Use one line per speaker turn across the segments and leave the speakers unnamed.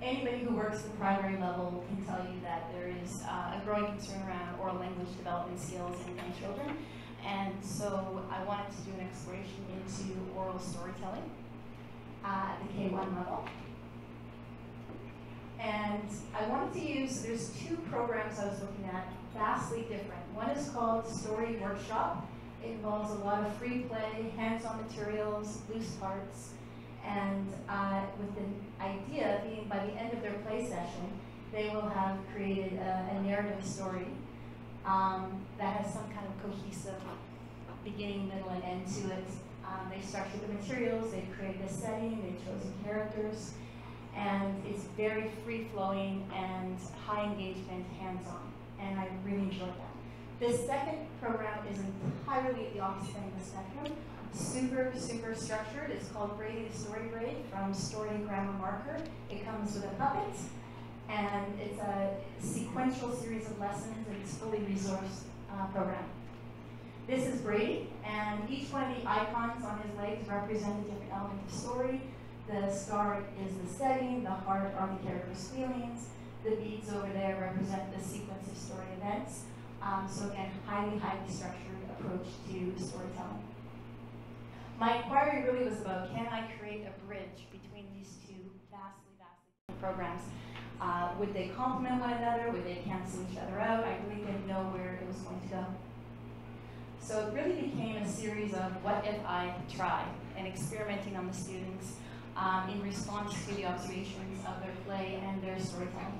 anybody who works at the primary level can tell you that there is a growing concern around oral language development skills in young children. And so I wanted to do an exploration into oral storytelling at the K1 level. And I wanted to use, there's two programs I was looking at, vastly different. One is called Story Workshop. It involves a lot of free play, hands-on materials, loose parts, and with the idea being by the end of their play session, they will have created a narrative story that has some kind of cohesive beginning, middle, and end to it. They structured the materials, they've created a setting, they've chosen characters, and it's very free-flowing and high engagement, hands-on, and I really enjoyed that. This second program is entirely at the opposite end of the spectrum. Super, super structured. It's called Brady the Story Braid from Story Grammar Marker. It comes with a puppet, and it's a sequential series of lessons, and it's fully resourced program. This is Brady, and each one of the icons on his legs represent a different element of story. The star is the setting, the heart are the character's feelings, the beads over there represent the sequence of story events. So again, highly, highly structured approach to storytelling. My inquiry really was about, can I create a bridge between these two vastly, vastly different programs? Would they complement one another? Would they cancel each other out? I really didn't know where it was going to go. So it really became a series of what if I try, and experimenting on the students in response to the observations of their play and their storytelling.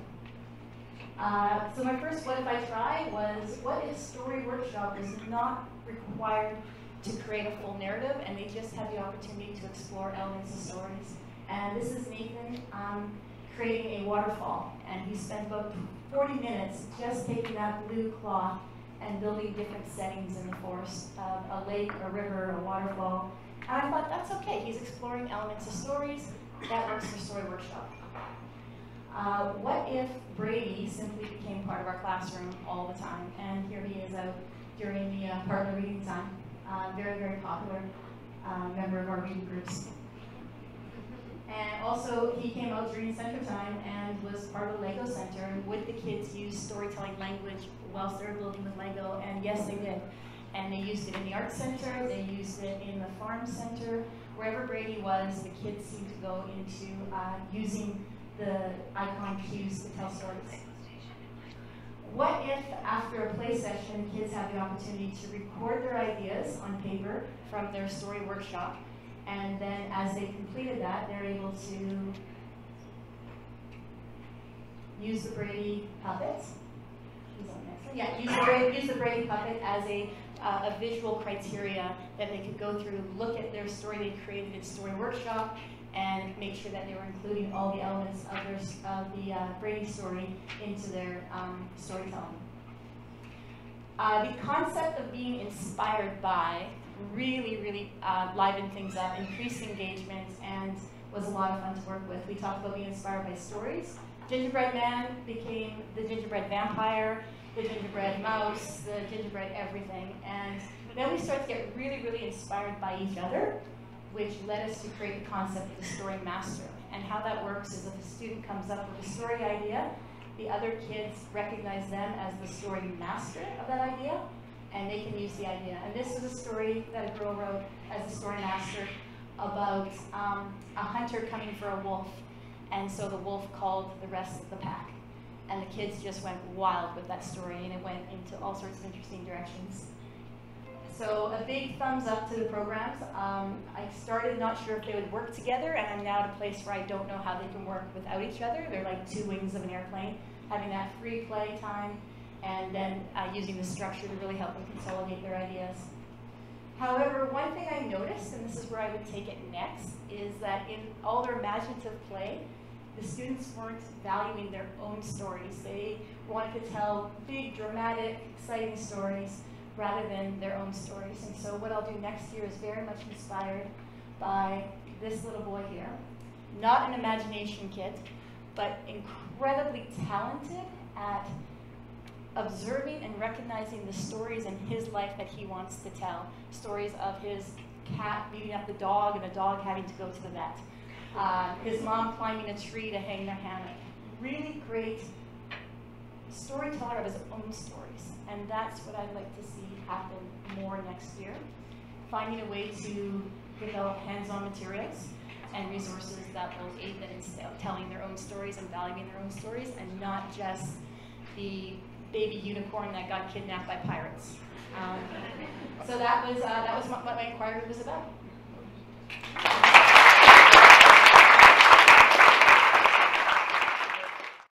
So my first what if I try was, what if Story Workshop is not required to create a full narrative and they just have the opportunity to explore elements of stories. And this is Nathan creating a waterfall, and he spent about 40 minutes just taking that blue cloth and building different settings in the forest, a lake, a river, a waterfall. And I thought, that's okay, he's exploring elements of stories, that works for Story Workshop. What if Brady simply became part of our classroom all the time? And here he is out during the partner reading time. Very, very popular member of our reading groups. And also, he came out during center time and was part of the Lego Center, and would the kids use storytelling language whilst they were building with Lego? And yes, they did. And they used it in the art center, they used it in the farm center. Wherever Brady was, the kids seemed to go into using the icon cues to tell stories. What if, after a play session, kids have the opportunity to record their ideas on paper from their story workshop, and then as they completed that, they're able to use the Brady puppet. Yeah, use the Brady puppet as a visual criteria that they could go through, look at their story they created in Story Workshop, and make sure that they were including all the elements of the Brady story into their storytelling. The concept of being inspired by really livened things up, increased engagement, and was a lot of fun to work with. We talked about being inspired by stories. Gingerbread Man became the gingerbread vampire, the gingerbread mouse, the gingerbread everything. And then we started to get really inspired by each other, which led us to create the concept of the story master. And how that works is if a student comes up with a story idea, the other kids recognize them as the story master of that idea, and they can use the idea. And this is a story that a girl wrote as a story master about a hunter coming for a wolf. And so the wolf called the rest of the pack. And the kids just went wild with that story, and it went into all sorts of interesting directions. So a big thumbs up to the programs. I started not sure if they would work together, and I'm now at a place where I don't know how they can work without each other. They're like two wings of an airplane, having that free play time, and then using the structure to really help them consolidate their ideas. However, one thing I noticed, and this is where I would take it next, is that in all their imaginative play, the students weren't valuing their own stories. They wanted to tell big, dramatic, exciting stories rather than their own stories. And so what I'll do next year is very much inspired by this little boy here. Not an imagination kid, but incredibly talented at observing and recognizing the stories in his life that he wants to tell. Stories of his cat beating up the dog and the dog having to go to the vet. his mom climbing a tree to hang their hammock. Really great storyteller of his own stories, and that's what I'd like to see happen more next year. Finding a way to develop hands-on materials and resources that will aid them in telling their own stories and valuing their own stories, and not just the baby unicorn that got kidnapped by pirates. So that was what my inquiry was about.